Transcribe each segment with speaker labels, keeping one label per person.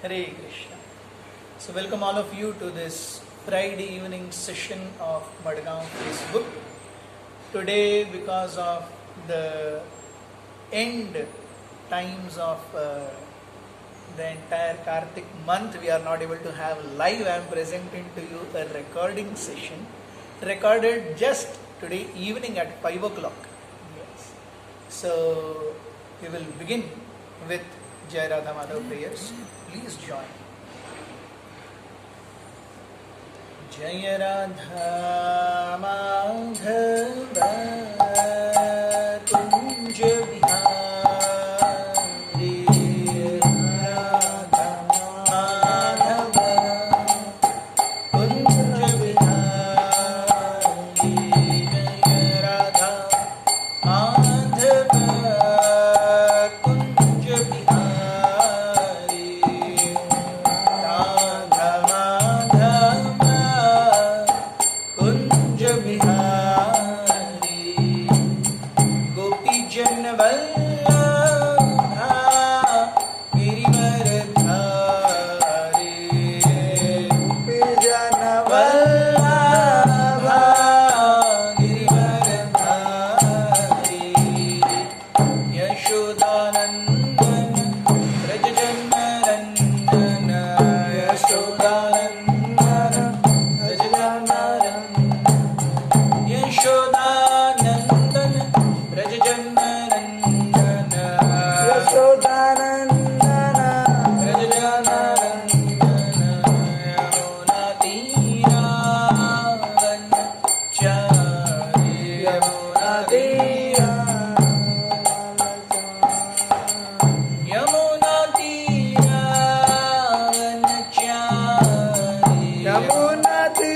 Speaker 1: Hare Krishna. So welcome all of you to this Friday evening session of Madgaon Facebook. Today, because of the end times of the entire Kartik month, we are not able to have live. I am presenting to you a recording session recorded just today evening at 5 o'clock. Yes. So we will begin with Jai Radha Madhav prayers. Please join. Jai Radha Madhava Kunj Bihari Radha Madhava Kunj Bihari Jai Radha Madhava Kunj Bihari Radha Madhava Kunj Bihari Gopi Jan Vallabha Girivardhari Gopi Jan Vallabha Girivardhari Yashodanandan Brajajannarandan Yashodanandan Brajajannarandan Yashodanandan Brajajannarandan Yashodanandan Brajajannarandan Yamuna Tiravanachari Yamuna Tiravanachari Yamuna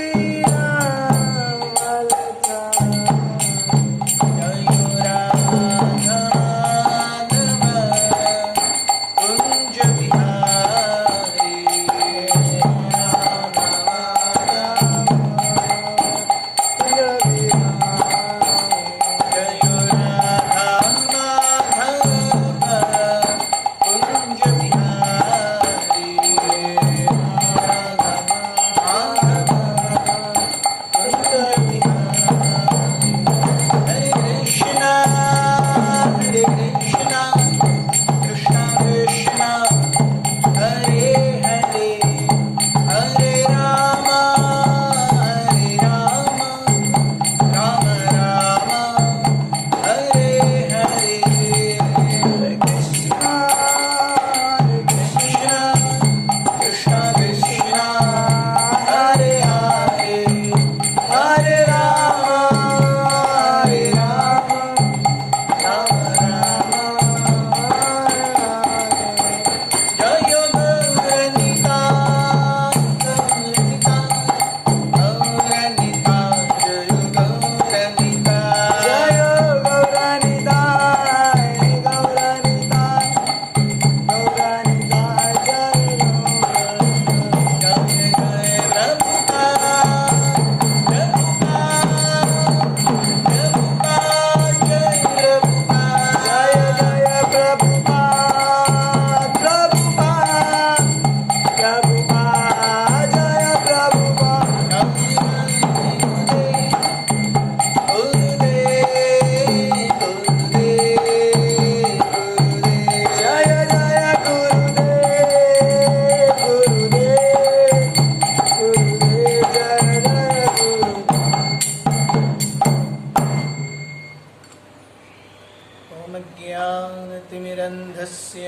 Speaker 1: ज्ञानतिमिरन्धस्य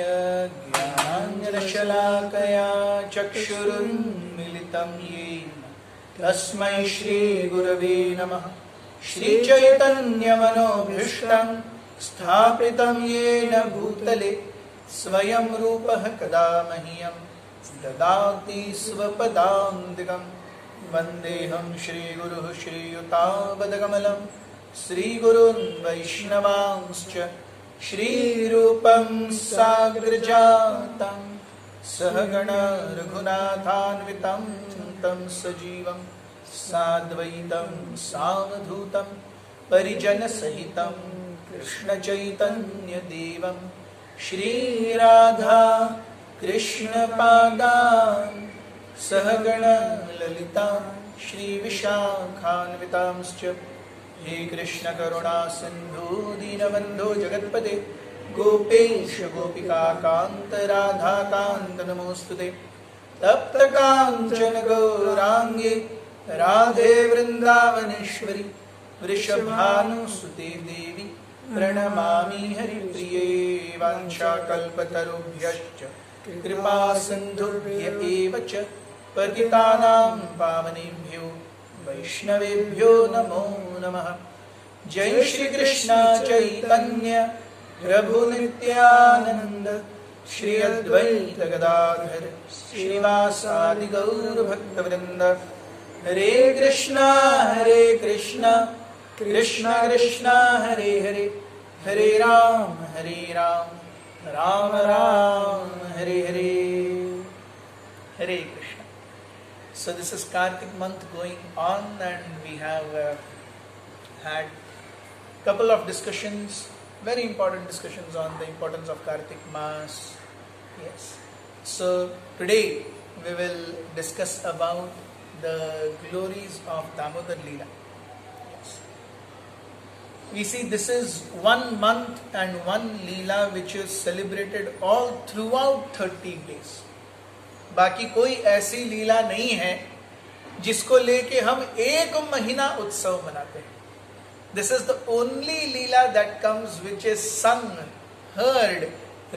Speaker 1: ज्ञानाञ्जनशलाकया चक्षुरुन्मिलितं येन तस्मै श्रीगुरवे नमः। श्रीचैतन्यमनोभीष्टं स्थापितं येन भूतले स्वयं रूपः कदा मह्यं ददाति स्वपदान्तिकं। वन्देऽहं श्रीगुरुः श्रीयुतापदकमलं श्रीगुरून् वैष्णवांश्च श्रीरूपं साग्रजातं सहगण रघुनाथान्वितं तं सजीवं साद्वैतं सावधूतं परिजनसहितं कृष्णचैतन्यदेवं श्रीराधा कृष्णपादान् सहगण ललिता श्रीविशाखान्वितांश्च हे कृष्ण करुणा सिन्धु दीनबन्धो जगत्पते गोपेश गोपिकान्त राधाकान्त नमोस्तुते तप्त कांचन गौरांगे राधे वृंदावनेश्वरी वृषभानुसुते देवी प्रणमामि हरिप्रिये वाञ्छाकल्पतरुभ्यश्च कृपा सिन्धुभ्य एव च पतितानां पावनेभ्यो वैष्णवेभ्यो नमो नमः। जय श्री कृष्ण चैतन्य प्रभु नित्यानंद श्री अद्वैत गदाधर श्रीवासादि गौर भक्तवृंद। हरे कृष्णा कृष्ण कृष्ण हरे हरे, हरे Ram Ram Ram Hare Hare. Hare Krishna. So this is Kartik month going on, and we have had couple of discussions, very important discussions on the importance of Kartik Mass. Yes. So today we will discuss about the glories of Damodar Leela. Yes. We see this is 1 month and 1 Leela which is celebrated all throughout 30 days. बाकी कोई ऐसी लीला नहीं है जिसको लेके हम 1 महीना उत्सव मनाते हैं. This is the only Leela that comes which is sung, heard,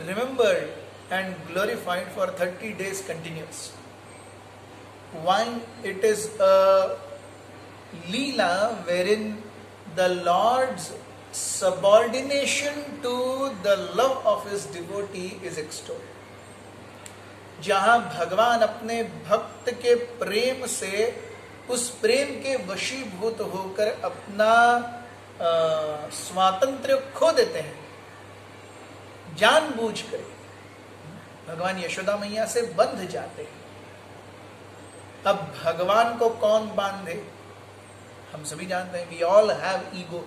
Speaker 1: remembered and glorified for 30 days continuous. Why? It is a Leela wherein the Lord's subordination to the love of his devotee is extolled. जहां भगवान अपने भक्त के प्रेम से उस प्रेम के वशीभूत होकर अपना स्वातंत्र्य खो देते हैं जानबूझकर. भगवान यशोदा मैया से बंध जाते हैं. अब भगवान को कौन बांधे? हम सभी जानते हैं. We all have ego.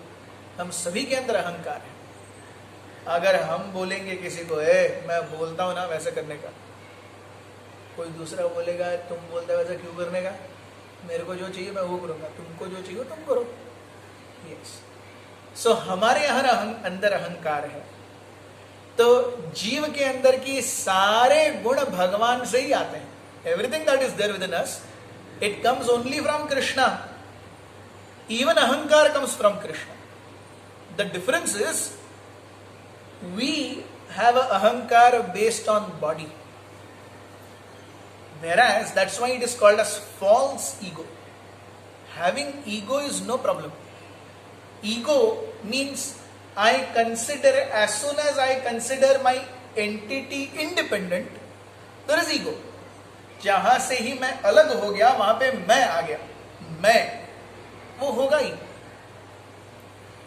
Speaker 1: हम सभी के अंदर अहंकार है. अगर हम बोलेंगे किसी को मैं बोलता हूं ना वैसे करने का, कोई दूसरा बोलेगा तुम बोलते वैसा क्यों करने का, मेरे को जो चाहिए मैं वो करूंगा, तुमको जो चाहिए तुम करो. यस. सो हमारे यहाँ अंदर अहंकार है. तो जीव के अंदर की सारे गुण भगवान से ही आते हैं. Everything that is there within us, it comes only from Krishna. Even ahankar comes from Krishna. The difference is we have a ahankar based on body. Whereas that's why it is called as false ego. Having ego is no problem. Ego means I consider, as soon as I consider my entity independent, there is ego. जहां से ही मैं अलग हो गया वहां पे मैं आ गया. मैं वो होगा ही.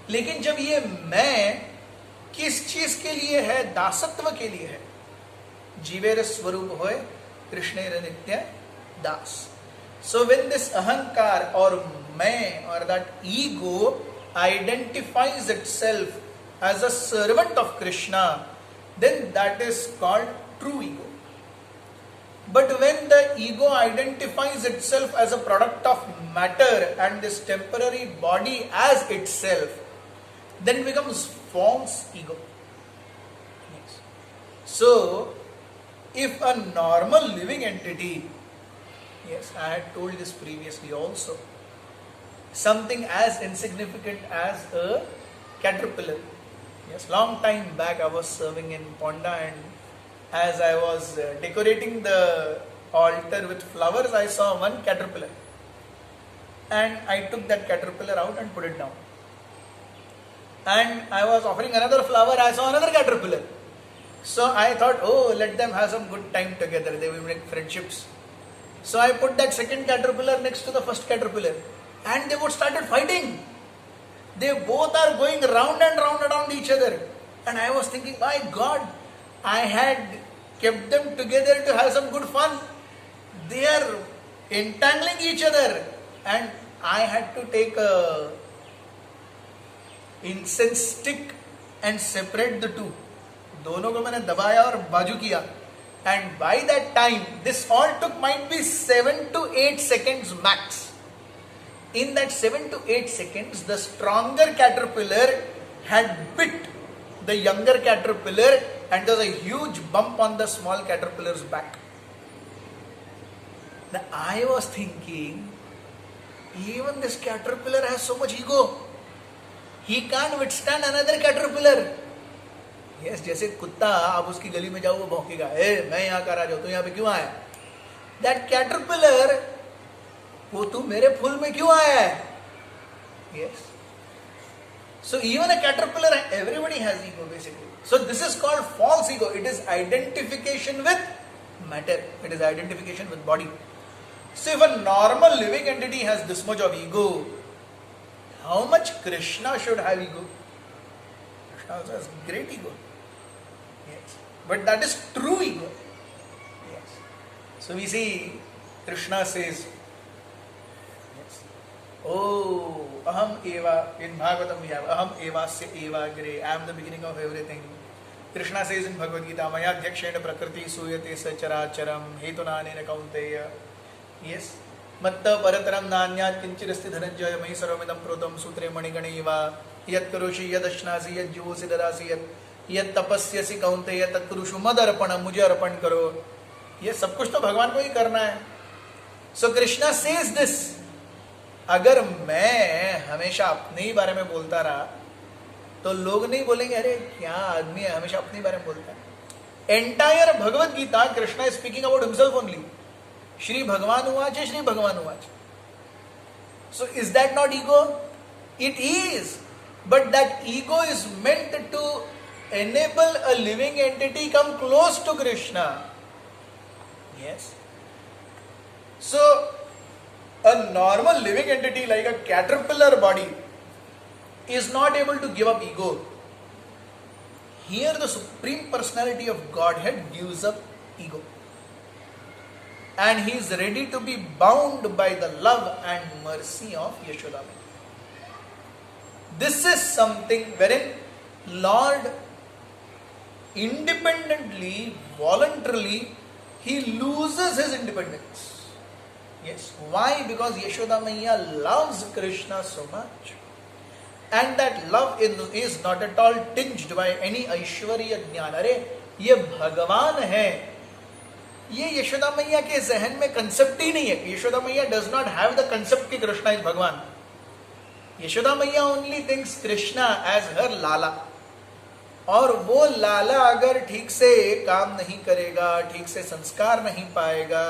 Speaker 1: लेकिन जब ये मैं किस चीज के लिए है? दासत्व के लिए है. जीवेर स्वरूप होए कृष्णेर नित्य दास. So when this ahankar or मैं or that ego identifies itself as a servant of Krishna, then that is called true ego. But when the ego identifies itself as a product of matter and this temporary body as itself, then it becomes false ego. Yes. So if a normal living entity, yes, I had told this previously also, something as insignificant as a caterpillar. Yes, long time back I was serving in Ponda, and as I was decorating the altar with flowers, I saw one caterpillar, and I took that caterpillar out and put it down. And I was offering another flower, I saw another caterpillar. So I thought, oh, let them have some good time together, they will make friendships. So I put that second caterpillar next to the first caterpillar, and they both started fighting. They both are going round and round around each other. And I was thinking, my God, I had kept them together to have some good fun. They are entangling each other, and I had to take a incense stick and separate the two. दोनों को मैंने दबाया और बाजू किया, And by that time, this all took might be 7 to 8 seconds max. In that 7 to 8 seconds, the stronger caterpillar had bit the younger caterpillar, and there was a huge bump on the small caterpillar's back. Now I was thinking, even this caterpillar has so much ego. He can't withstand another caterpillar. Yes, जैसे कुत्ता आप उसकी गली में जाओ वो भौंकेगा, ए मैं यहाँ का राजा हूँ, तू यहाँ पे क्यों आया? That caterpillar, वो तू मेरे फूल में क्यों आया है? Yes. So even a caterpillar, everybody has ego basically. So this is called false ego. It is identification with matter. It is identification with body. So if a normal living entity has this much of ego, how much Krishna should have ego? Krishna also has great ego. Yes. But that is true ego. Yes. So we see Krishna says, yes, oh, aham eva, in Bhagavatam we have, aham eva se eva gre, I am the beginning of everything. Krishna says in Bhagavad Gita, maya dhyakshen prakriti suyate sachara charam hetunanena kaunteya. Yes. Matta parataram nanyat kinchirasti dhananjaya mahi sarvamidam protam sutre maniganeva yat karoshi yad ashnasi yad juvosi darasi yad tapasyasi kaunteya tat kurushu mad arpanam, मुझे अर्पण करो. ये सब कुछ तो भगवान को ही करना है. So Krishna says this. अगर मैं हमेशा अपने ही बारे में बोलता रहा तो लोग नहीं बोलेंगे अरे क्या आदमी है हमेशा अपने ही बारे में बोलता है. Entire Bhagavad Gita Krishna is speaking about himself only. Shri भगवान उवाच, श्री भगवान उवाच. So is that not ego? It is. But that ego is meant to enable a living entity come close to Krishna. Yes. So a normal living entity like a caterpillar body is not able to give up ego. Here the Supreme Personality of Godhead gives up ego. And he is ready to be bound by the love and mercy of Yashoda. This is something wherein Lord independently, voluntarily, he loses his independence. Yes. Why? Because Yashoda Maiya loves Krishna so much. And that love is not at all tinged by any Aishwarya Jnana. अरे ये भगवान है. ये यशोदा मैया के जहन में concept ही नहीं है. यशोदा मैया does not have the concept कि कृष्णा इज भगवान. यशोदा मैया ओनली थिंक्स कृष्णा एज हर लाला. और वो लाला अगर ठीक से काम नहीं करेगा, ठीक से संस्कार नहीं पाएगा,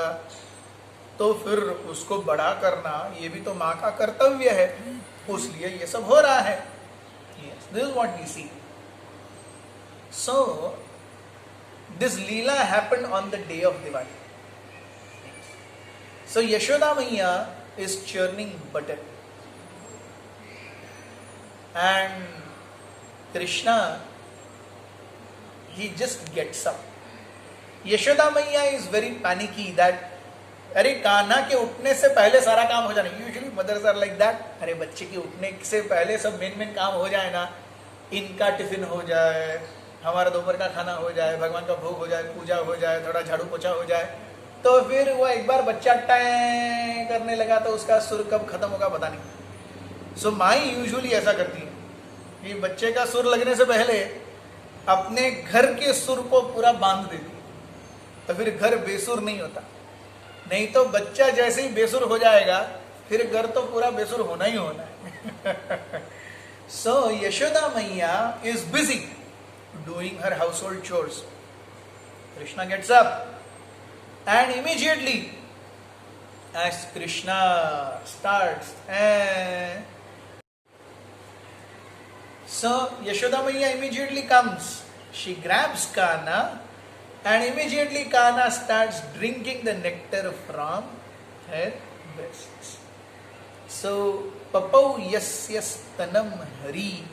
Speaker 1: तो फिर उसको बड़ा करना ये भी तो माँ का कर्तव्य है. उसलिए ये सब हो रहा है. This is what we see. So this Leela happened on the day of Diwali. So Yashoda Maiya is churning butter. And Krishna, he just gets up. Yashoda Maiya is very panicky that अरे कान्हा के उठने से पहले सारा काम हो जाना. Usually mothers are like that. अरे बच्चे के उठने से पहले सब मेन काम हो जाए ना. इनका टिफिन हो जाए, हमारा दोपहर का खाना हो जाए, भगवान का भोग हो जाए, पूजा हो जाए, थोड़ा झाड़ू पोछा हो जाए, तो फिर वो एक बार बच्चा टाइम करने लगा तो उसका सुर कब खत्म होगा पता नहीं. सो माई यूजुअली ऐसा करती है कि बच्चे का सुर लगने से पहले अपने घर के सुर को पूरा बांध देती है, तो फिर घर बेसुर नहीं होता. नहीं तो बच्चा जैसे ही बेसुर हो जाएगा फिर घर तो पूरा बेसुर होना ही होना है. सो यशोदा मैया is busy doing her household chores. Krishna gets up and immediately as Krishna starts so Yashoda Maiya immediately comes. She grabs Kana and immediately Kana starts drinking the nectar from her breasts. So Papau Yasyas Tanam Hari.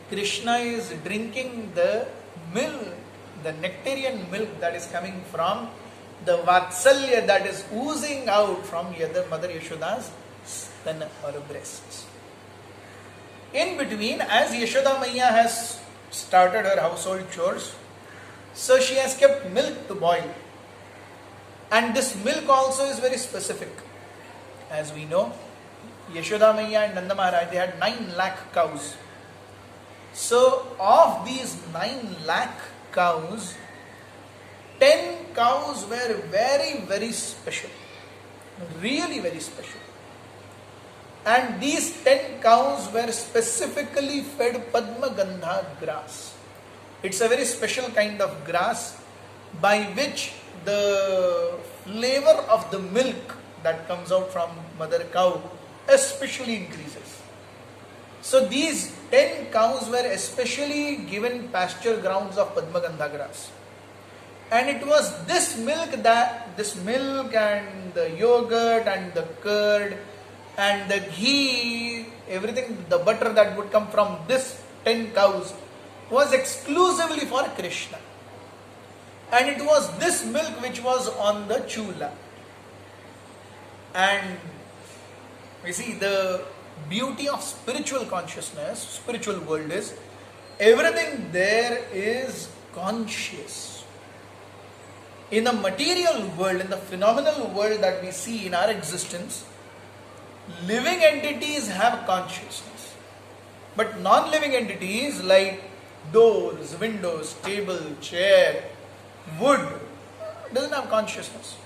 Speaker 1: Krishna is drinking the milk, the nectarian milk that is coming from the Vatsalya that is oozing out from Mother Yashoda's stan or breasts. In between, as Yashoda Maiya has started her household chores, So she has kept milk to boil. And this milk also is very specific. As we know, Yashoda Maiya and Nanda Maharaj, they had 9 lakh cows. So of these 9 lakh cows, 10 cows were very, very special. Really very special. And these 10 cows were specifically fed Padma Gandha grass. It's a very special kind of grass by which the flavor of the milk that comes out from mother cow especially increases. So these 10 cows were especially given pasture grounds of Padma Gandha grass. And it was this milk and the yogurt and the curd and the ghee, everything, the butter that would come from this 10 cows was exclusively for Krishna. And it was this milk which was on the chula. And we see the beauty of spiritual consciousness, spiritual world is, everything there is conscious. In the material world, in the phenomenal world that we see in our existence, living entities have consciousness. But non-living entities like doors, windows, table, chair, wood, doesn't have consciousness.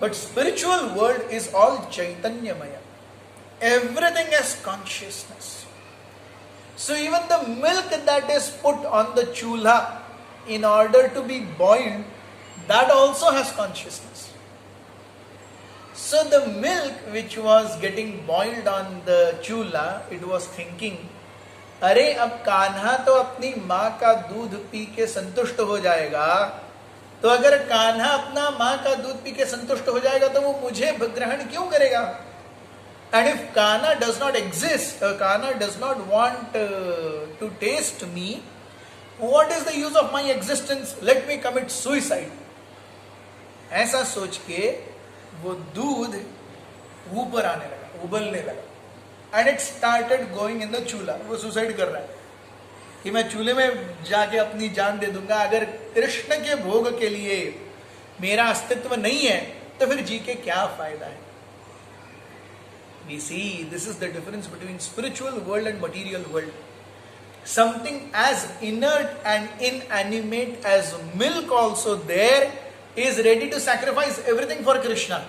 Speaker 1: But spiritual world is all Chaitanyamaya. Everything has consciousness. So even the milk that is put on the chulha in order to be boiled, that also has consciousness. So the milk which was getting boiled on the chula, it was thinking, अरे अब कान्हा तो अपनी माँ का दूध P के संतुष्ट हो जाएगा, तो अगर कान्हा अपना माँ का दूध पी के संतुष्ट हो जाएगा तो वो मुझे ग्रहण क्यों करेगा? And if Kana does not exist, Kana does not want to taste me, what is the use of my existence? Let me commit suicide. ऐसा सोच के वो दूध ऊपर आने लगा, उबलने लगा. And it started going in the chula. वो सुसाइड कर रहा है कि मैं चूल्हे में जाके अपनी जान दे दूंगा. अगर कृष्ण के भोग के लिए मेरा अस्तित्व नहीं है तो फिर जी के क्या फायदा है? We see this is the difference between spiritual world and material world. Something as inert and inanimate as milk also there is ready to sacrifice everything for Krishna.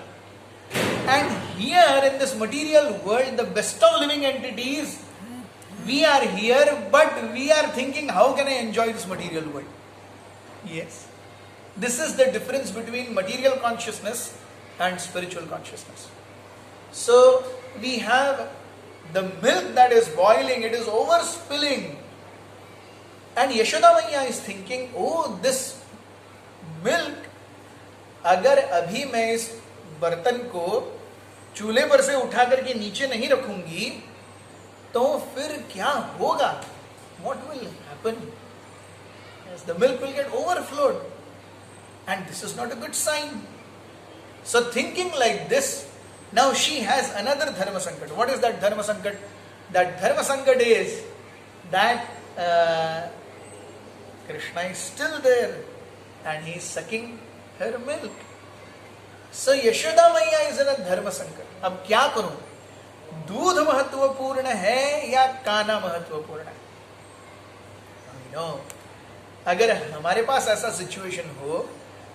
Speaker 1: And here in this material world, the best of living entities, we are here, but we are thinking, how can I enjoy this material world? Yes. This is the difference between material consciousness and spiritual consciousness. So, we have the milk that is boiling, it is overspilling. And Yashoda Maiya is thinking, oh, this milk, अगर अभी मैं इस बर्तन को चूल्हे पर से उठा करके नीचे नहीं रखूंगी तो फिर क्या होगा? What will happen? Yes, the milk will get overflowed, and this is not a good sign. So thinking like this, now she has another dharma sankat. What is that dharma sankat? That dharma sankat is that Krishna is still there and he is sucking her milk. So Yashoda Maiya is in a dharma sankat. अब क्या करूं? दूध महत्वपूर्ण है या काना महत्वपूर्ण है? No. अगर हमारे पास ऐसा सिचुएशन हो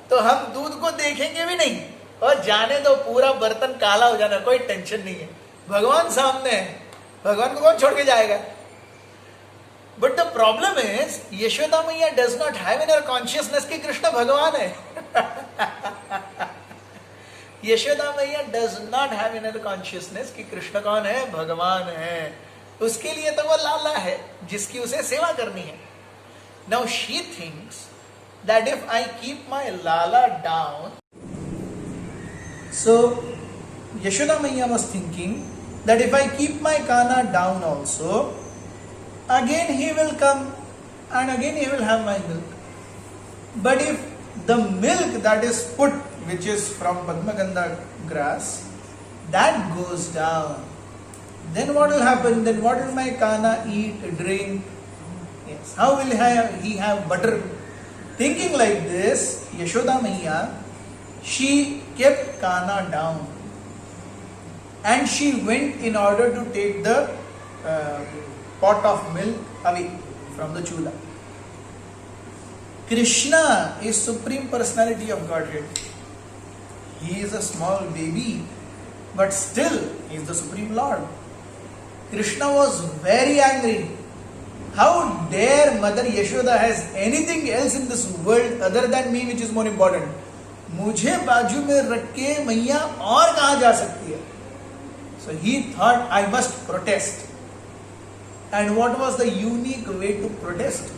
Speaker 1: तो हम दूध को देखेंगे भी नहीं और जाने दो पूरा बर्तन काला हो जाना, कोई टेंशन नहीं है. भगवान सामने है, भगवान को कौन छोड़ के जाएगा? But the problem is, Yashoda Maiya does not have in her consciousness कि कृष्ण भगवान है. Yashoda Maiya does not have in her consciousness कि कृष्ण कौन है? भगवान है. उसके लिए तो वो लाला है जिसकी उसे सेवा करनी है. Now she thinks that if I keep my lala down, so Yashoda Maiya was thinking that if I keep my kana down also, again he will come and again he will have my milk. But if the milk that is put, which is from Padma Gandha grass, that goes down, then what will happen? Then what will my kana eat, drink? Yes. How will he have butter Thinking like this, Yashoda Maiya, she kept Kana down and she went in order to take the pot of milk away from the chula. Krishna is Supreme Personality of Godhead. He is a small baby, but still he is the Supreme Lord. Krishna was very angry. How dare Mother Yashoda has anything else in this world other than me which is more important? मुझे बाजू में रख के मैया और कहाँ जा सकती है? So he thought, I must protest. And what was the unique way to protest?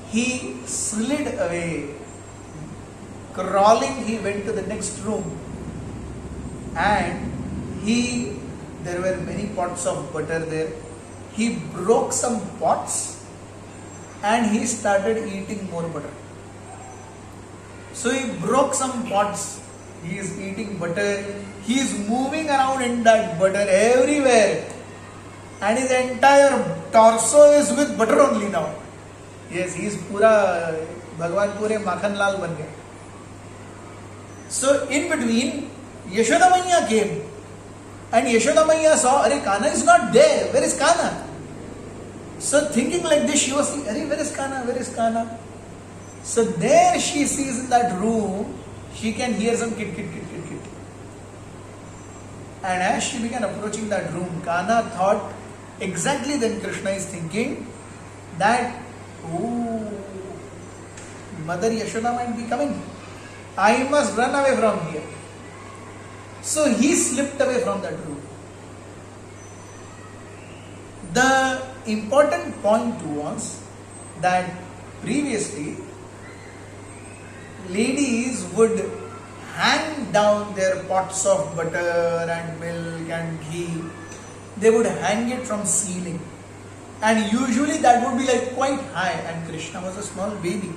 Speaker 1: He slid away. Crawling, he went to the next room. And there were many pots of butter there. He broke some pots and he started eating more butter. So he broke some pots. He is eating butter. He is moving around in that butter everywhere. And his entire torso is with butter only now. Yes, he is pura, Bhagwan pure Makhan Lal ban gaya. So in between, Yashoda Maiya came. And Yashoda Maiya saw, Arey, Kana is not there. Where is Kana? So thinking like this, she was saying, Arey, where is Kana? Where is Kana? So there she sees in that room, she can hear some kit, kit, kit, kit, kit. And as she began approaching that room, Kana thought, exactly then Krishna is thinking that, oh, Mother Yashoda might be coming. I must run away from here. So he slipped away from that room. The important point was that previously ladies would hang down their pots of butter and milk and ghee. They would hang it from ceiling. And usually that would be like quite high, and Krishna was a small baby.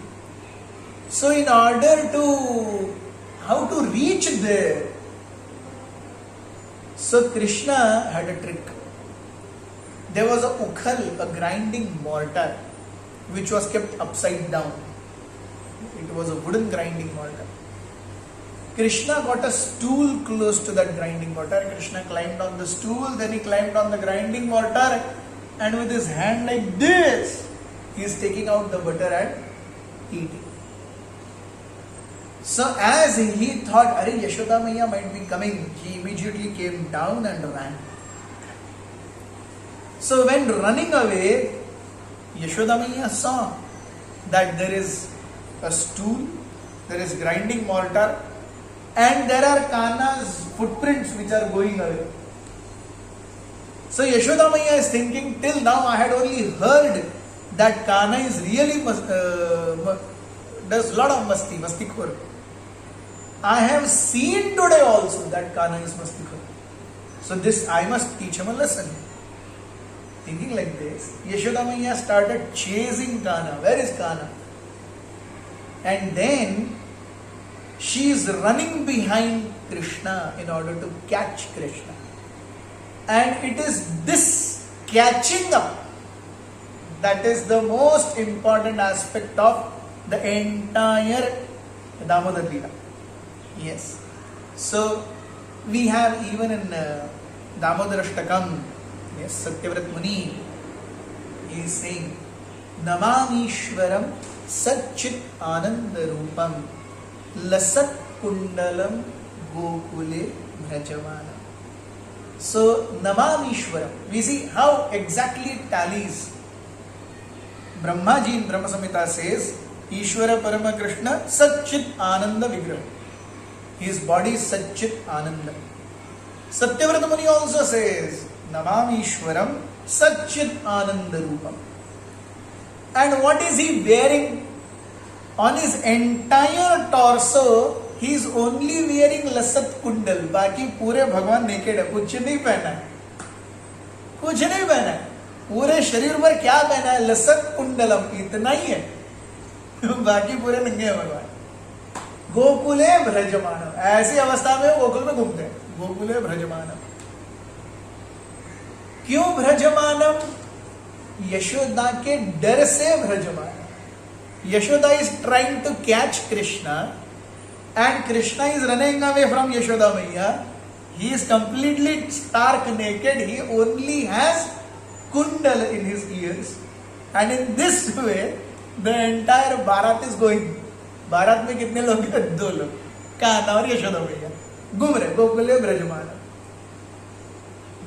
Speaker 1: So in order to, how to reach there? So Krishna had a trick. There was a ukhal, a grinding mortar, which was kept upside down. It was a wooden grinding mortar. Krishna got a stool close to that grinding mortar. Krishna climbed on the stool, then he climbed on the grinding mortar, and with his hand like this, he is taking out the butter and eating. So as he thought, Arey, Yashoda Maiya might be coming, he immediately came down and ran. So when running away, Yashoda Maiya saw that there is a stool, there is grinding mortar, and there are Kana's footprints which are going away. So Yashoda Maiya is thinking, till now I had only heard that Kana is really does a lot of mastikhor. I have seen today also that Kana is mastikhor. So this I must teach him a lesson. Thinking like this, Yashoda Maiya started chasing Kana. Where is Kana? And then she is running behind Krishna in order to catch Krishna. And it is this catching up that is the most important aspect of the entire Damodar Leela. Yes. So we have even in Damodar Ashtakam, yes, Satyavrat Muni, he is saying, Namamishwaram Satchit Ananda Rupam Lasat Kundalam Gokule Bhrajavanam. So Namamishwaram, we see how exactly it tallies. Brahmaji in Brahma Samhita says, Ishvara Parama Krishna Satchit Ananda Vigraha. His body is Satchit Ananda. Satyavrata Muni also says, Namamishwaram Satchit Ananda Rupam. And what is he wearing? On his entire torso, he is only wearing Lasat Kundal. Baki pure Bhagwan naked hai. Kuch nahi pehna hai. Kuch nahi pehna hai. पूरे शरीर पर क्या पहना है? लसत कुंडलम, इतना ही है. बाकी पूरे नंगे हैं भगवान. गोकुले भ्रजमानम, ऐसी अवस्था में गोकुल में घूमते हैं. गोकुले भ्रजमानम. क्यों भ्रजमानम? यशोदा के डर से भ्रजमानम. Yashoda is trying to catch Krishna, and Krishna is running away from Yashoda Maiya. He is completely stark naked. He only has kundal in his ears. And in this way, the entire Bharat is going. Bharat में कितने लोग हैं? 2 लोग. कान्हा और यशोदा मैया घूम रहे गोकुले ब्रजमान.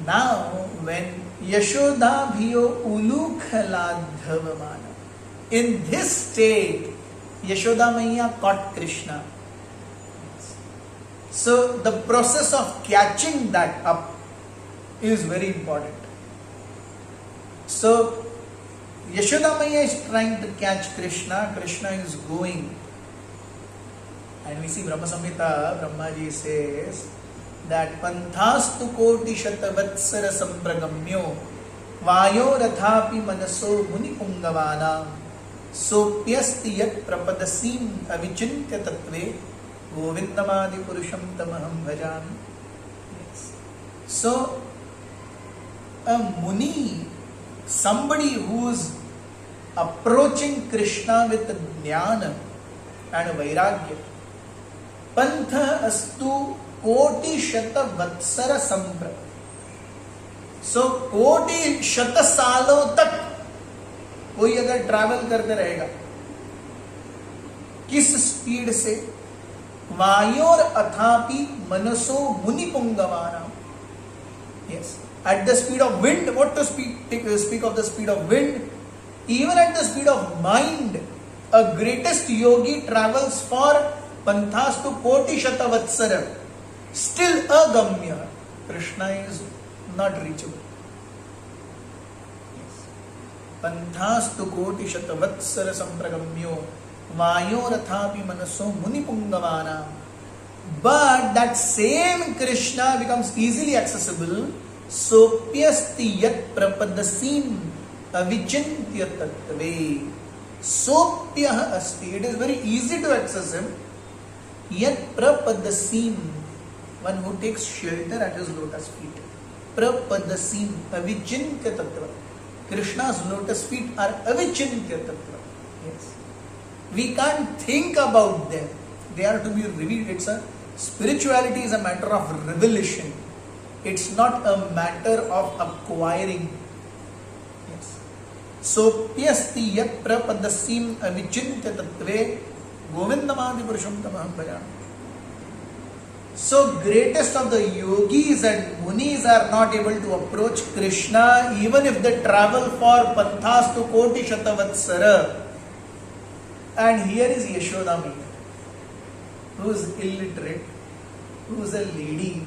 Speaker 1: Now, when Yashoda bhiyo ulukhaladhavamana, in this state, Yashoda Maiya caught Krishna. So the process of catching that up is very important. So Yashoda Maiya is trying to catch Krishna. Krishna is going. And we see Brahma Samhita, Brahmaji says that Panthastu koti shatavatsara sampragamyo vayo rathapi manaso muni pungavana sopyasti yat prapadasim avichintya tattve govindamadi purusham tamaham bhajami. Yes. So a muni, somebody who is approaching Krishna with jnana and vairagya, pantha astu koti shata vatsara sampra. So koti shata सालों तक कोई अगर travel करते रहेगा, किस speed से? वायोर अथापि मनसो मुनि पुंगवाना. Yes, at the speed of wind. What to speak of the speed of wind? Even at the speed of mind, a greatest yogi travels for panthastu koti shata vatsara. Still agamya. Krishna is not reachable. Yes. Panthastu koti shata vatsara sampragamyo vayorathapi manaso muni pungavana. But that same Krishna becomes easily accessible. Sopyasti yat prapadasim avichintya tattve. Sopyah asti. It is very easy to access him. Yat prapadasim. One who takes shelter at his lotus feet. Prapadasim avichintya tattva. Krishna's lotus feet are avichintya tattva. Yes. We can't think about them. They are to be revealed. It's a spirituality is a matter of revelation. It's not a matter of acquiring. Yes. So pyasti yat prapadasim avichintya tattve govindamadi purusham tamaham bhajami. So greatest of the yogis and munis are not able to approach Krishna even if they travel for panthastu koti shatavatsara. And here is Yashoda Maiya, who is illiterate, who is a lady,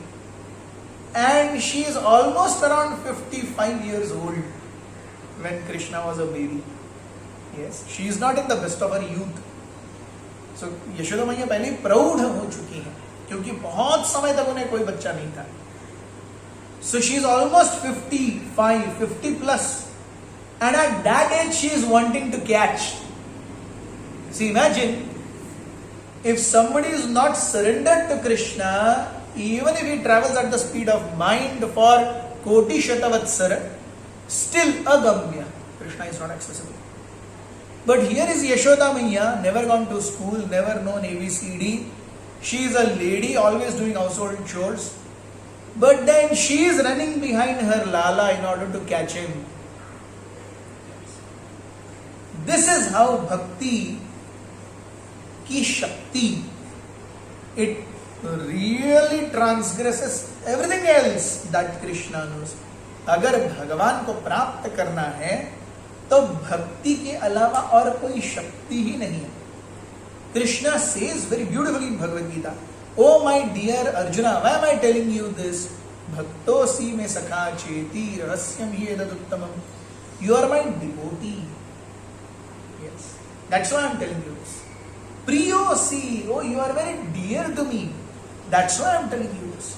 Speaker 1: and she is almost around 55 years old when Krishna was a baby. Yes, she is not in the best of her youth. So Yashoda Maiya पहले प्रौढ़ हो चुकी हैं क्योंकि बहुत समय तक उन्हें कोई बच्चा नहीं था. So she is almost 55, 50 plus, and at that age she is wanting to catch. See, imagine if somebody is not surrendered to Krishna, even if he travels at the speed of mind for koti shatavatsara, still agamya. Krishna is not accessible. But here is Yashoda Maiya, never gone to school, never known ABCD. She is a lady, always doing household chores. But then she is running behind her Lala in order to catch him. This is how bhakti ki shakti, it really transgresses everything else that Krishna knows. अगर भगवान को प्राप्त करना है तो भक्ति के अलावा और कोई शक्ति ही नहीं है. Krishna says very beautifully in Bhagavad Gita, "Oh my dear Arjuna, why am I telling you this? Bhaktosi me sakha cheti rahasyam hi edaduttamam." You are my devotee. Yes, that's why I am telling you this. Priyosi, oh, you are very dear to me. That's why I am telling you this.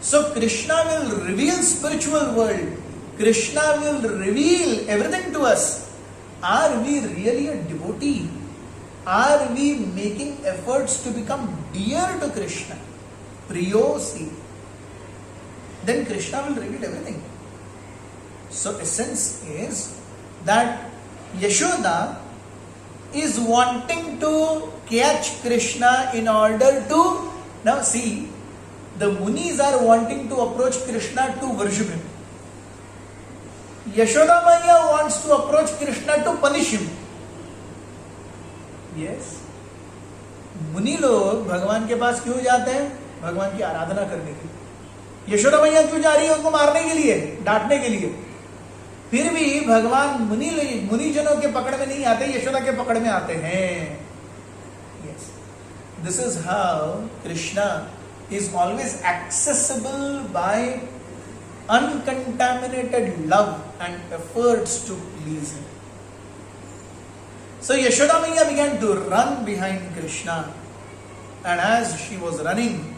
Speaker 1: So Krishna will reveal spiritual world. Krishna will reveal everything to us. Are we really a devotee? Are we making efforts to become dear to Krishna? Priyosi. Then Krishna will reveal everything. So essence is that Yashoda is wanting to catch Krishna in order to, now see, the munis are wanting to approach Krishna to worship him. Yashoda Maiya wants to approach Krishna to punish him. Yes. मुनि लोग भगवान के पास क्यों जाते हैं? भगवान की आराधना करने के लिए। यशोदा मैया क्यों जा रही है? उनको मारने के लिए, डांटने के लिए। फिर भी भगवान मुनिजनों के पकड़ में नहीं आते, यशोदा के पकड़ में आते हैं। Yes. This is how Krishna is always accessible by uncontaminated love and efforts to please him. So Yashoda Maiya began to run behind Krishna, and as she was running,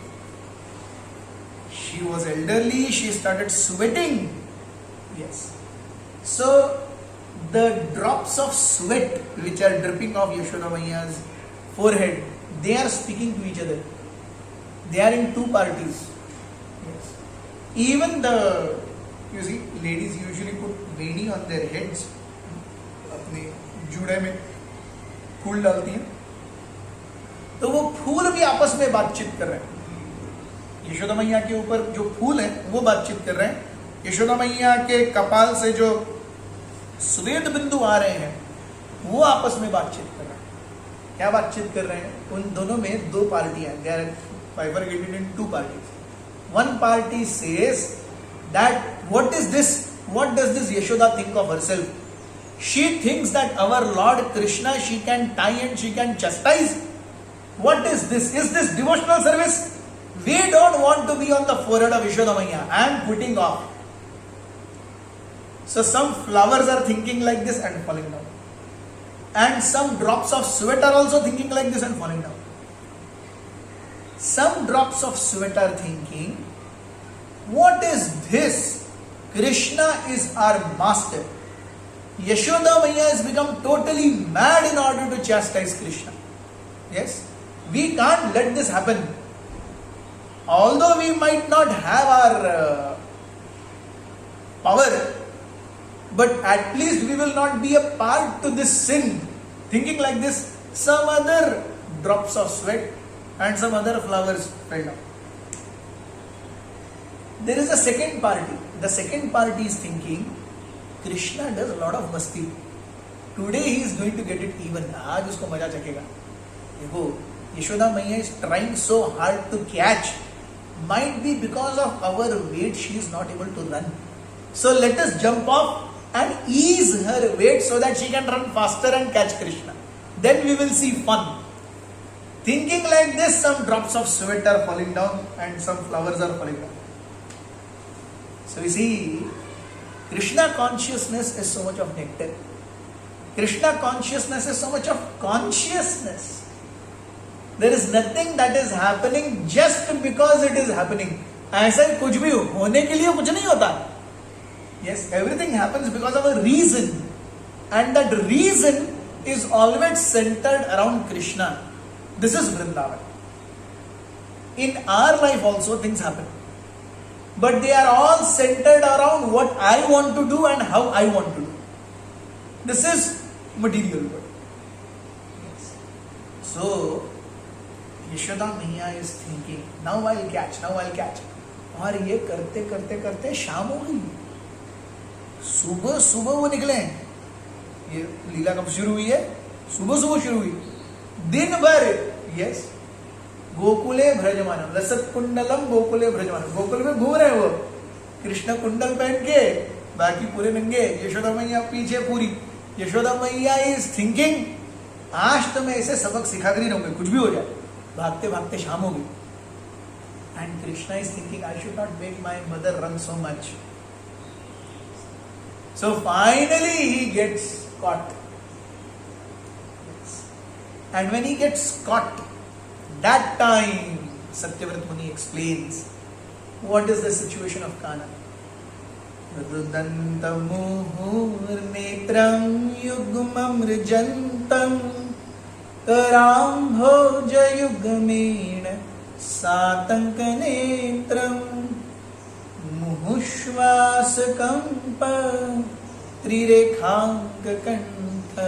Speaker 1: she was elderly, she started sweating. Yes. So the drops of sweat which are dripping off Yashoda Maiya's forehead, they are speaking to each other. They are in two parties. Yes. Even you see, ladies usually put medi on their heads. अपने जुड़े में फूल डालती हैं, तो वो फूल भी आपस में बातचीत कर रहे हैं। यशोदा मैया के ऊपर जो फूल हैं वो बातचीत कर रहे हैं। यशोदा मैया के कपाल से जो श्वेत बिंदु आ रहे हैं वो आपस में बातचीत कर रहे हैं। क्या बातचीत कर रहे हैं? उन दोनों में दो पार्टियां, they are bifurcated in two parties. One party says that what is this? What does this Yashoda think of herself? She thinks that our Lord Krishna she can tie and she can chastise. What is this? Is this devotional service? We don't want to be on the forehead of Yashoda Maiya. I am putting off. So some flowers are thinking like this and falling down. And some drops of sweat are also thinking like this and falling down. Some drops of sweat are thinking, what is this? Krishna is our master. Yashoda Maiya has become totally mad in order to chastise Krishna. Yes? We can't let this happen. Although we might not have our power, but at least we will not be a part to this sin. Thinking like this, some other drops of sweat and some other flowers fell down. There is a second party. The second party is thinking, Krishna does a lot of masti. Today he is going to get it even. आज उसको मजा चखेगा. देखो, Yashoda Maiya is trying so hard to catch. Might be because of our weight she is not able to run. So let us jump off and ease her weight so that she can run faster and catch Krishna. Then we will see fun. Thinking like this, some drops of sweat are falling down and some flowers are falling down. So you see, Krishna consciousness is so much of nectar. Krishna consciousness is so much of consciousness. There is nothing that is happening just because it is happening. ऐसा कुछ भी होने के लिए कुछ नहीं होता. Yes, everything happens because of a reason. And that reason is always centered around Krishna. This is Vrindavan. In our life also things happen. But they are all centered around what I want to do and how I want to do. This is material world. Yes. So, Yashoda Maiya is thinking, now I'll catch. और ये करते करते करते शाम हो गई. सुबह सुबह वो निकले. ये लीला कब शुरू हुई है? सुबह सुबह शुरू हुई. दिन भर, यस, गोकुले भ्रजमानम, लसत कुंडलम गोकुले भ्रजमानम. गोकुल में घूम रहे वो, कृष्ण कुंडल पहन के, बाकी पूरे नंगे. यशोदा मैया पीछे पूरी. यशोदा मैया इज थिंकिंग, आज तो मैं इसे सबक सिखा कर ही रहूंगी, कुछ भी हो जाए. भागते भागते शाम हो गई. And Krishna is thinking, I should not make my mother run so much. So finally he gets caught. And when he gets caught, that time Satyavrat Muni explains what is the situation of Kana. Rudantam muhur netram yugmam rijantam karam bhoja yugmena satank netram मुहुश्वास कंप त्रिरेखांक कंठ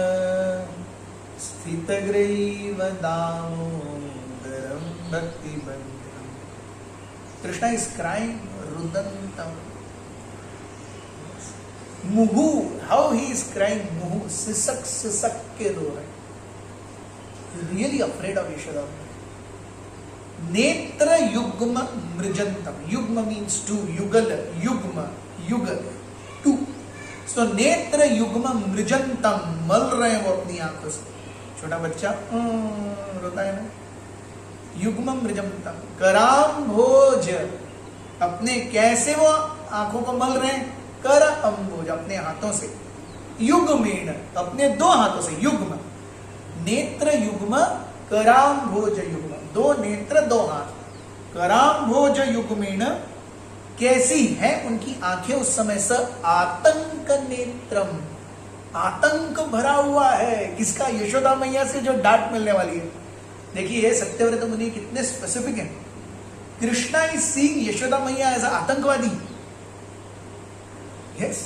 Speaker 1: स्थितग्रैव दामोदरं भक्तिबन्धं. Krishna is crying rudantam. मुहु, how he is crying मुहु, सिसक सिसक के रो रहे. Really afraid of Yashoda. नेत्र युग्म मृजंतम. युग्म means two, युगल, युग्म, युगल, two. So नेत्र युग्म मृजंतम, मल रहे हैं वो अपनी आंखों से. छोटा बच्चा रोता है ना. युग्म मृजंतम. कराम भोज, अपने कैसे वो आंखों को मल रहे हैं. कर अम्बोज, अपने हाथों से. युग्मेण, अपने दो हाथों से. युग्म, नेत्र युग्म, कराम भोज युग्म. दो नेत्र दो हाथ. कराम भोज युग्मेण, कैसी है उनकी आंखें उस समय से. आतंक नेत्रम, आतंक भरा हुआ है. किसका? यशोदा मैया से जो डांट मिलने वाली है. देखिए सत्यव्रत मुनि कितने स्पेसिफिक हैं. कृष्णा इज सीइंग यशोदा मैया एज आतंकवादी. यस,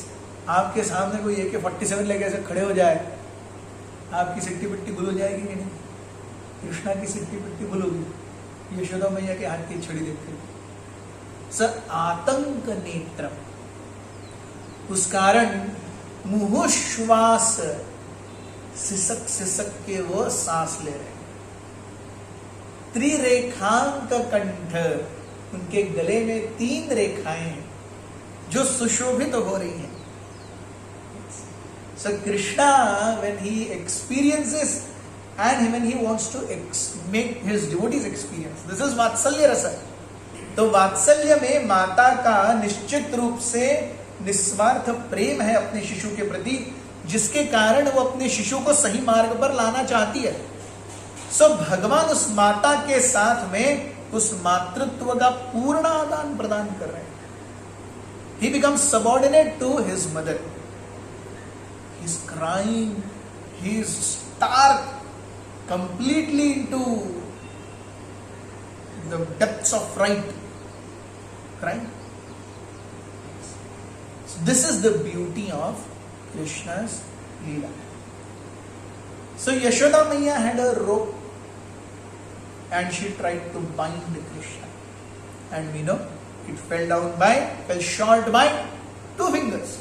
Speaker 1: आपके सामने कोई AK-47 लेके ऐसे खड़े हो जाए, आपकी सिट्टी पिट्टी गुल हो जाएगी कि नहीं? कृष्णा की सिट्टी पिट्टी गुल होगी यशोदा मैया के हाथ की छड़ी देखते. स आतंक नेत्र, उस कारण मुहुश्वास, सिसक सिसक के वो सांस ले रहे. त्रिरेखांक कंठ, उनके गले में 3 रेखाएं हैं जो सुशोभित हो रही हैं. So Krishna, when he experiences and when he wants to make his devotees experience, this is वात्सल्य रस. तो वात्सल्य में माता का निश्चित रूप से निस्वार्थ प्रेम है अपने शिशु के प्रति, जिसके कारण वो अपने शिशु को सही मार्ग पर लाना चाहती है. सो भगवान उस माता के साथ में उस मातृत्व का पूर्ण आदान प्रदान कर रहे हैं. He becomes subordinate to his mother. He is crying. He is stark, completely into the depths of fright. Crying. So this is the beauty of Krishna's Leela. So Yashoda Maiya had a rope and she tried to bind Krishna. And we know it fell short by 2 fingers.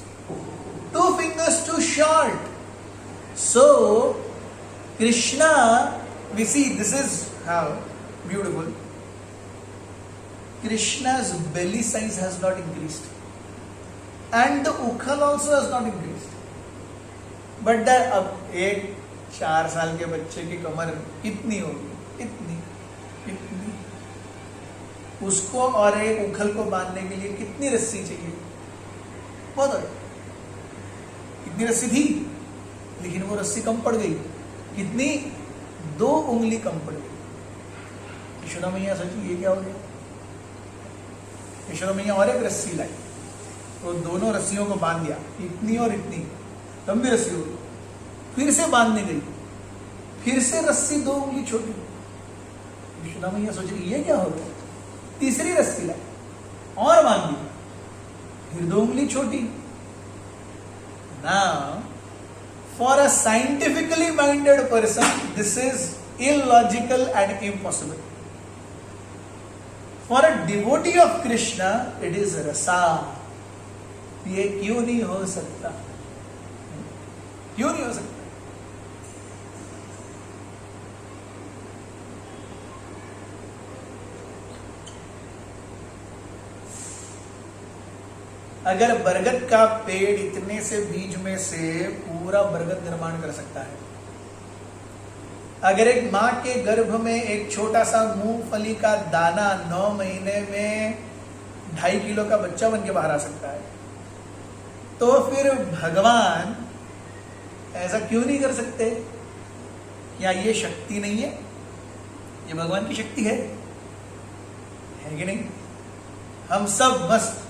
Speaker 1: 2 fingers too short. So Krishna, we see this is how beautiful. Krishna's belly size has not increased. And the ukhal also has not increased. But that अब एक 4 साल के बच्चे की कमर इतनी होगी, इतनी. उसको और एक उखल को बांधने के लिए कितनी रस्सी चाहिए? बहुत है. कितनी रस्सी थी, लेकिन वो रस्सी कम पड़ गई. कितनी? 2 उंगली कम पड़ गई. यशोदा मैया सोची ये क्या हो गया. यशोदा मैया और एक रस्सी लाई, तो दोनों रस्सियों को बांध दिया. इतनी और इतनी लंबी रस्सी हो गई. फिर से बांधने गई, फिर से रस्सी 2 उंगली छोटी. यशोदा मैया सोच रही ये क्या हो गया. तीसरी रस्सी लाई और बांध दी, फिर 2 उंगली छोटी. Now, for a scientifically minded person, this is illogical and impossible. For a devotee of Krishna, it is rasa. ये क्यों नहीं हो सकता? क्यों नहीं हो सकता? अगर बरगद का पेड़ इतने से बीज में से पूरा बरगद निर्माण कर सकता है, अगर एक मां के गर्भ में एक छोटा सा मूंगफली का दाना 9 महीने में 2.5 किलो का बच्चा बन के बाहर आ सकता है, तो फिर भगवान ऐसा क्यों नहीं कर सकते? क्या ये शक्ति नहीं है? ये भगवान की शक्ति है कि नहीं? हम सब मस्त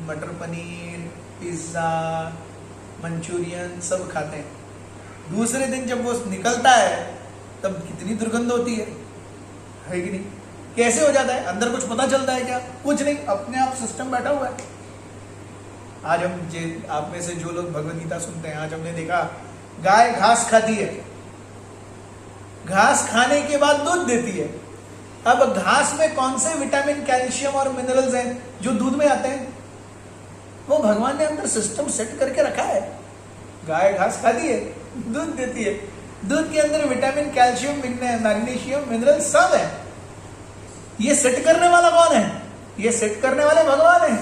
Speaker 1: मटर पनीर, पिज्जा, मंचूरियन सब खाते हैं. दूसरे दिन जब वो निकलता है तब कितनी दुर्गंध होती है कि नहीं? कैसे हो जाता है? अंदर कुछ पता चलता है क्या? कुछ नहीं, अपने आप सिस्टम बैठा हुआ है. आज हम आप में से जो लोग भगवद गीता सुनते हैं, आज हमने देखा गाय घास खाती है. घास खाने के बाद दूध देती है। अब घास में कौन से विटामिन, कैल्शियम और मिनरल्स हैं जो दूध में आते हैं? वो भगवान ने अंदर सिस्टम सेट करके रखा है। गाय घास खाती है, दूध देती है, दूध के अंदर विटामिन, कैल्शियम, मैग्नीशियम, मिनरल सब है। ये सेट करने वाला कौन है? ये सेट करने वाले भगवान है।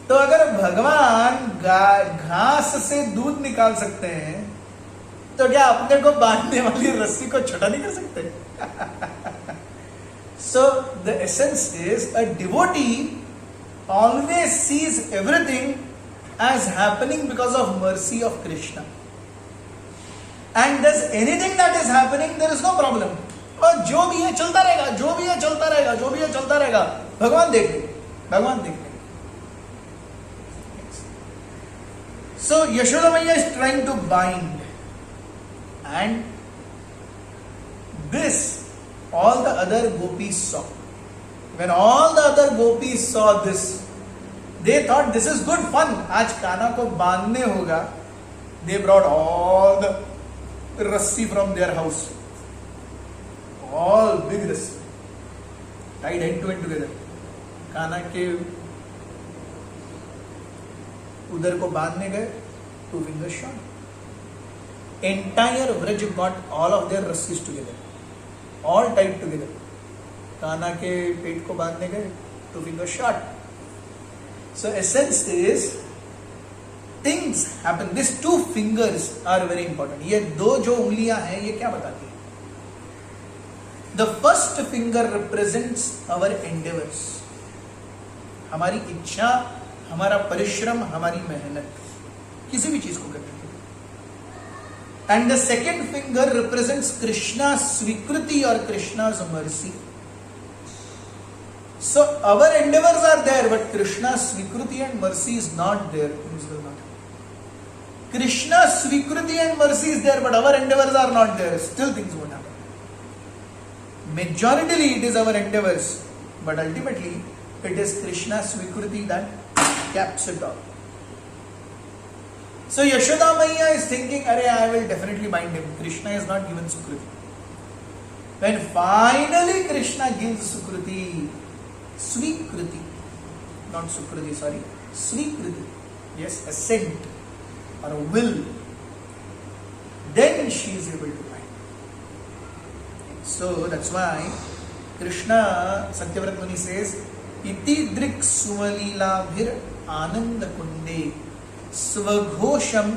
Speaker 1: तो अगर भगवान घास से दूध निकाल सकते हैं तो क्या अपने को बांधने वाली रस्सी को छोटा नहीं कर सकते? So the essence is a devotee always sees everything as happening because of mercy of Krishna, and does anything that is happening, there is no problem. और जो भी है चलता रहेगा, जो भी है चलता रहेगा, जो भी है चलता रहेगा, भगवान देख ले, भगवान देख ले। So Yashoda Maiya is trying to bind, and this all the other gopis saw. When all the other gopis saw this, they thought this is good fun. आज कान्हा को बांधने होगा. They brought all the rassi from their house, all big rassi, tied end to end together. Kanha के उधर को बांधने गए, 2 fingers short. Entire Vraj got all of their rassis together, all tied together. Kanha के पेट को बांधने गए, 2 fingers short. So essence is things happen. These 2 fingers are very important. ये 2 जो उंगलियां हैं, ये क्या बताती है? The first finger represents our endeavors. हमारी इच्छा, हमारा परिश्रम, हमारी मेहनत, किसी भी चीज को करने के लिए. And the second finger represents Krishna's स्वीकृति और Krishna's mercy. So our endeavors are there, but Krishna's svikruti and mercy is not there. Krishna's svikruti and mercy is there, but our endeavors are not there. Still things won't happen. Majoritarily it is our endeavors, but ultimately it is Krishna's svikruti that caps it all. So Yashoda Maiya is thinking, "Arey, I will definitely bind him. Krishna is not given sukruti." When finally Krishna gives sukruti, Svikruti, not Sukruti, sorry, Svikruti, yes, assent or a will, then she is able to bind. So that's why Krishna, Satyavrat Muni says, Iti drik suvalila bhir ananda kunde svaghosham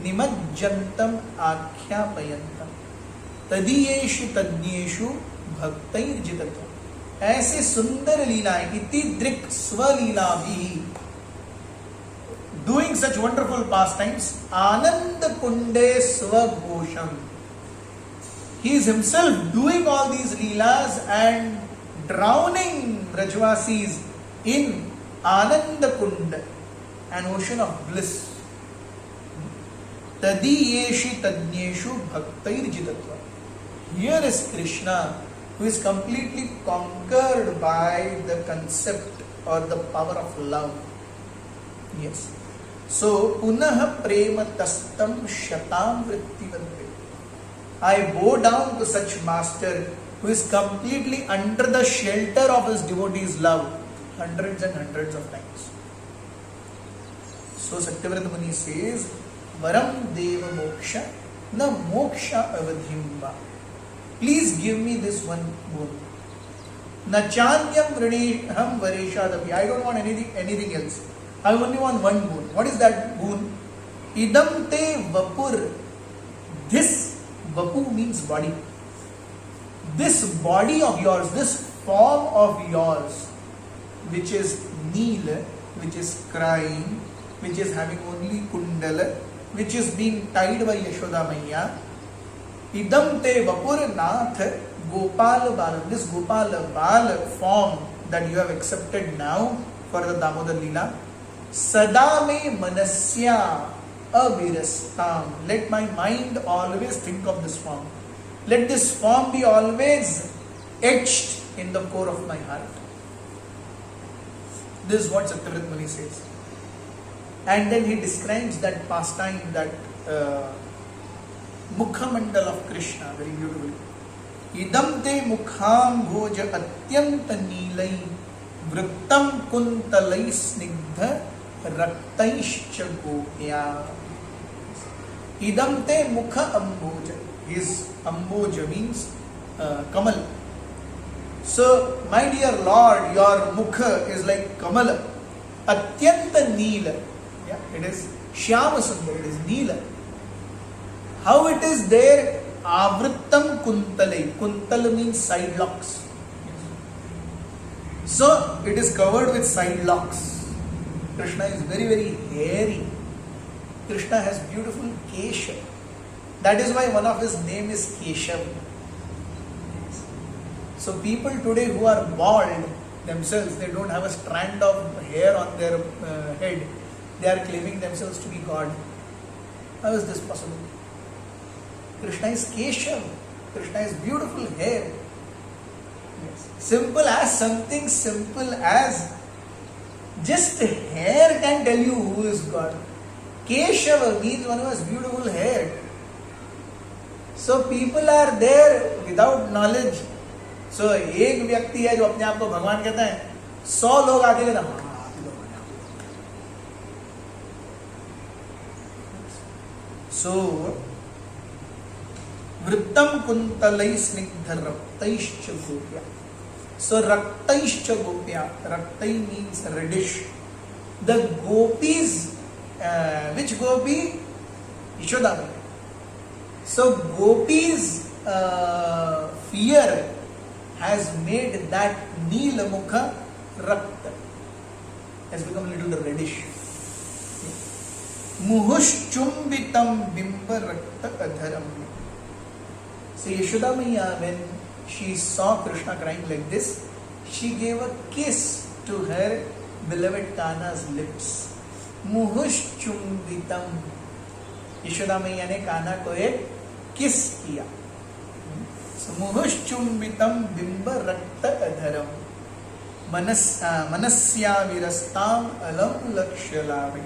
Speaker 1: nimajjantam akyapayantam tadiyeshu tadnyeshu bhaktair jitatam. ऐसे सुंदर लीलाएं, इति दृक् स्वलीला भी, doing such wonderful पास times, आनंद कुंडे स्वघोषम. He is himself doing all these leelas and drowning Brajvasis in Ananda Kund, an ocean of bliss. Tadiyeshi tadnyeshu bhaktair jitatva. Here is Krishna, who is completely conquered by the concept or the power of love. Yes. So, punah prema tastam shatam vrittivante. I bow down to such master who is completely under the shelter of his devotees' love, hundreds and hundreds of times. So, Satyavrata Muni says, Varam deva moksha na moksha avadhimva. Please give me this one boon. Nachanyam vrineham vareshadapi. I don't want anything else. I only want one boon. What is that boon? Idam te vapur. This vapu means body. This body of yours, this form of yours, which is neel, which is crying, which is having only kundala, which is being tied by Yashoda Maiya. Idam te vapur nath Gopal Bala. This Gopal Bala form that you have accepted now for the Damodar Leela. Sada me manasya avirastam. Let my mind always think of this form. Let this form be always etched in the core of my heart. This is what Satyavrat Muni says. And then he describes that pastime, that Mukha Mandal of Krishna very beautifully. idam te mukham bhoj atyant nilai vrittam kuntalai snigdha raktaishcha gopya. Idam te mukha amboja. His amboja means kamal. So, my dear Lord, your mukha is like kamala. Atyanta neela. Yeah, it is Shyama Sundar, it is neela. How it is there? Avrittam kuntalai. Kuntala means side locks. So, it is covered with side locks. Krishna is very, very hairy. Krishna has beautiful Keshav. That is why one of his name is Keshav. So people today who are bald themselves, they don't have a strand of hair on their head. They are claiming themselves to be God. How is this possible? Krishna is Keshav. Krishna is beautiful hair. Yes. Something simple as just hair can tell you who is God. Keshava means one who has beautiful hair. So people are there without knowledge. So एक व्यक्ति है जो अपने आप को भगवान कहता है, 100 लोग आके कहते हैं So vrittam kuntalai snigdha raktaishcha gopya. So raktaishcha gopya. Raktai means reddish. The gopis, which gopi? Yashoda. So gopis fear has made that Neela Mukha Rakta, has become a little reddish. Muhushchumbitam bimba rakta adharam. So Yashoda Maiya, when she saw Krishna crying like this, she gave a kiss to her beloved Kana's lips. Muhushchumbitam. Yashoda Maiya ne Kana ko ek kiss kiya. So Muhushchumbitam bimba rakta adharam. Manasya virastam alam lakshyalave.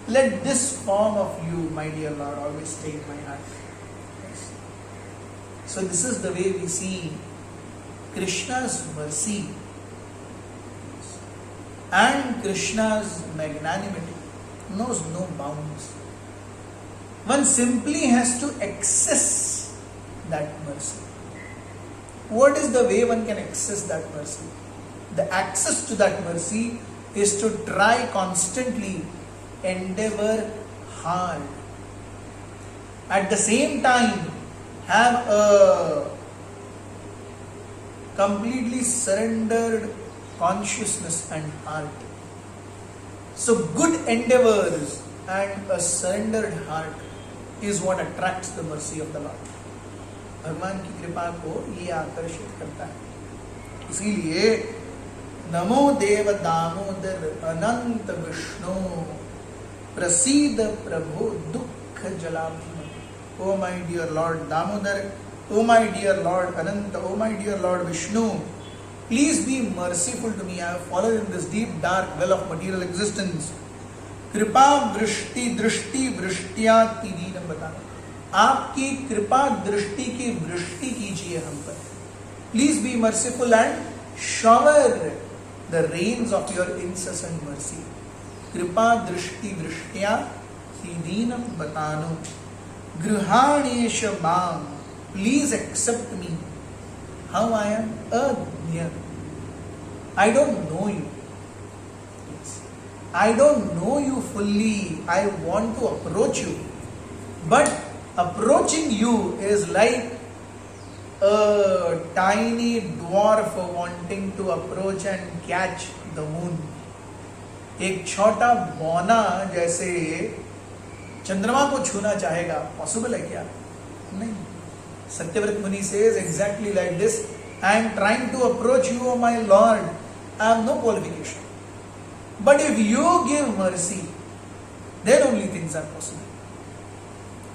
Speaker 1: Let this form of you, my dear Lord, always stay in my heart. Yes. So this is the way we see Krishna's mercy and Krishna's magnanimity knows no bounds. One simply has to access that mercy. What is the way one can access that mercy? The access to that mercy is to try constantly, endeavor hard. At the same time, have a completely surrendered consciousness and heart. So good endeavors and a surrendered heart is what attracts the mercy of the Lord. भगवान की कृपा को ये आकर्षित करता है. इसीलिए नमो देव दामोदर अनंत विष्णु प्रसीद प्रभु दुख जलाभिमन. Oh my dear Lord Damodar, oh my dear Lord Ananta, oh my dear Lord Vishnu, please be merciful to me. I have fallen in this deep dark well of material existence. कृपा वृष्टि दृष्टि वृष्टियाति दीनम बताना. आपकी कृपा दृष्टि की वृष्टि कीजिए हम पर. Please be merciful and shower the rains of your incessant mercy. कृपा दृष्टि वृष्टिया दीनम बतानो. गृहाणेश माम. Please accept me how I am ajna. I don't know you. I don't know you fully. I want to approach you. But approaching you is like a tiny dwarf wanting to approach and catch the moon. एक छोटा बौना जैसे चंद्रमा को छूना चाहेगा, possible है क्या? नहीं. सत्यव्रत मुनि says exactly like this. I am trying to approach you, O my Lord. I have no qualification. But if you give mercy, then only things are possible.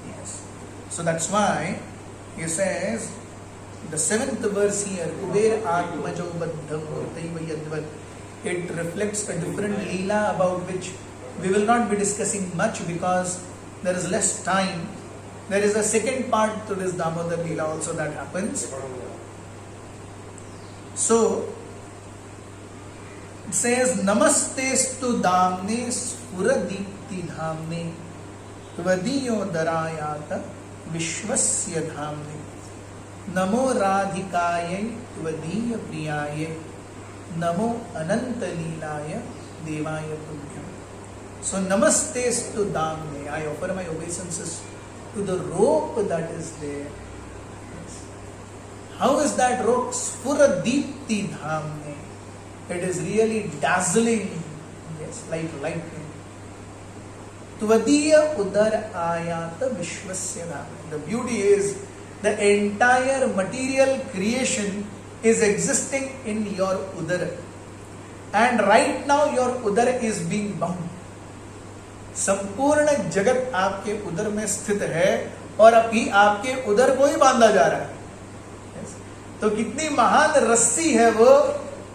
Speaker 1: Yes. So that's why he says, the 7th verse here, Kuber Atmajo Baddham Murtaiva Yadvat. It reflects a different leela about which we will not be discussing much because there is less time. There is a second part to this Damodar leela also that happens. So it says namastestu damne spuradipti dhamne tvadiyodarayata vishwasya dhamne नमो राधिकायै त्वदीय प्रियाय नमो अनंत लीलाय देवाय तुभ्यं. So namastestu damne, I offer my obeisances to the rope that is there. How is that rope? Sphura deepti dhamne. It is really dazzling, yes, like lightning. Tvadiya udar ayata vishwasya dhamne. The beauty is the entire material creation is existing in your udara. And right now your udara is being bound. संपूर्ण जगत आपके उदर में स्थित है और अभी आपके उदर को ही बांधा जा रहा है. तो कितनी महान रस्सी है वो,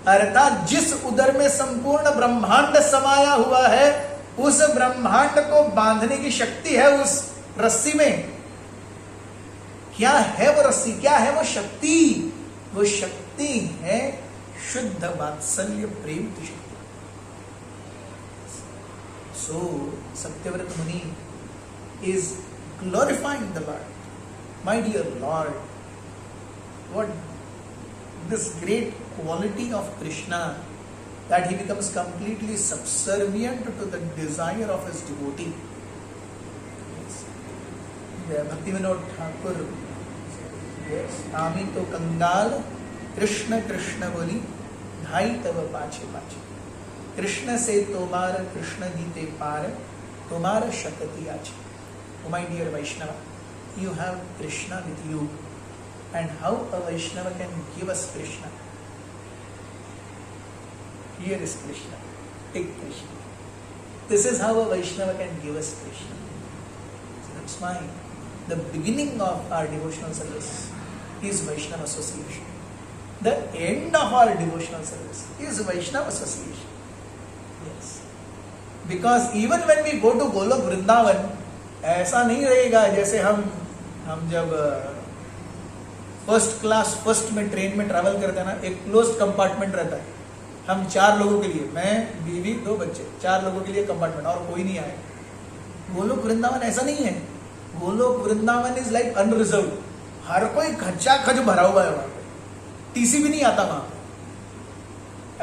Speaker 1: अर्थात जिस उदर में संपूर्ण ब्रह्मांड समाया हुआ है, उस ब्रह्मांड को बांधने की शक्ति है उस रस्सी में. क्या है वो रस्सी, क्या है वो शक्ति? वो शक्ति है शुद्ध वात्सल्य प्रेम की शक्ति. So Satyavrata Muni is glorifying the Lord. My dear Lord, what this great quality of Krishna, that he becomes completely subservient to the desire of his devotee. Bhakti Vinod Thakur, yes, आमी तो कंगाल कृष्ण कृष्ण बोली ढाई तब पाछे पाछे. कृष्ण से तोमार कृष्ण दीते पार तोमार शक्ति आचे. Oh my dear Vaishnava, you have Krishna with you, and how a Vaishnava can give us Krishna? Here is Krishna. Take Krishna. This is how a Vaishnava can give us Krishna. So that's why the beginning of our devotional service is Vaishnava association. The end of our devotional service is Vaishnava association. Yes. Because even when we go to Golok Vrindavan, ऐसा नहीं रहेगा जैसे हम जब first class first में train में travel करते हैं ना, एक क्लोज्ड कंपार्टमेंट रहता है. हम 4 लोगों के लिए, मैं, बीवी, 2 बच्चे, 4 लोगों के लिए कंपार्टमेंट और कोई नहीं आएगा. गोलोक वृंदावन ऐसा नहीं है. Golok Vrindavan is like unreserved. हर कोई खच्चा खच भरा हुआ है वहां पे. टीसी भी नहीं आता वहां पे.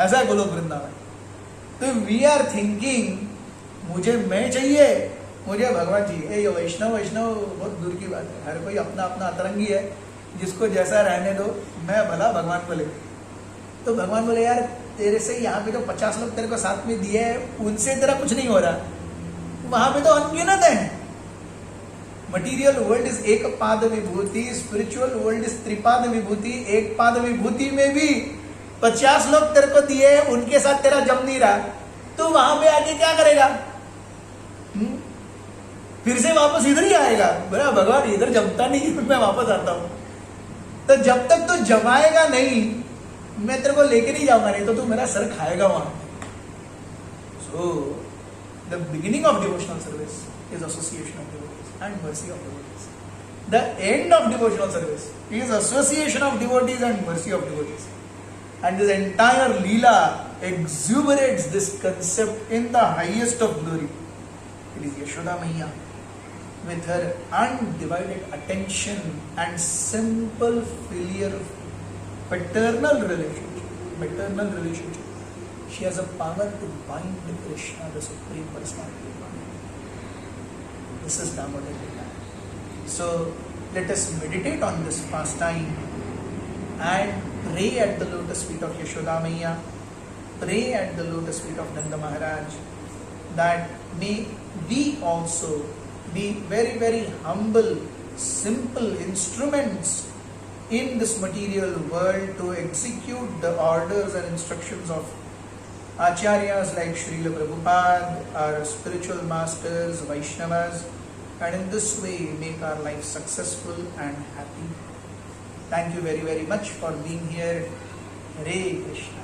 Speaker 1: ऐसा है गोलोक वृंदावन. तो वी आर थिंकिंग मुझे मैं चाहिए, मुझे भगवान चाहिए. ये वैष्णव बहुत दूर की बात है. हर कोई अपना अपना अतरंगी है, जिसको जैसा रहने दो, मैं भला भगवान को ले. तो भगवान बोले यार तेरे से यहाँ पे तो 50 लोग तेरे को साथ में दिए हैं, उनसे तेरा कुछ नहीं हो रहा. वहां पे तो अनगिनत है. मटीरियल वर्ल्ड इज एक पाद विभूति, स्पिरिचुअल वर्ल्ड इज त्रिपाद विभूति. एक पाद विभूति में भी 50 लोग तेरे को दिए, उनके साथ तेरा जम नहीं रहा. तो वहां पे आके क्या करेगा? फिर से वापस इधर ही आएगा. बोला भगवान इधर जमता नहीं, मैं वापस आता हूं. तो जब तक तो जमाएगा नहीं, मैं तेरे को लेके नहीं जाऊंगा, नहीं तो तू मेरा सर खाएगा वहां. So the beginning of devotional service is association of devotees and mercy of devotees. The end of devotional service is association of devotees and mercy of devotees. And this entire Leela exuberates this concept in the highest of glory. It is Yashoda Maiya with her undivided attention and simple filial paternal relationship. She has a power to bind Krishna, the Supreme Personality. This is Damodar Leela. So let us meditate on this pastime and pray at the lotus feet of Yashoda Maiya, pray at the lotus feet of Nanda Maharaj, that may we also be very, very humble, simple instruments in this material world to execute the orders and instructions of Acharyas like Srila Prabhupada, our spiritual masters, Vaishnavas, and in this way make our life successful and happy. Thank you very, very much for being here. Hare Krishna.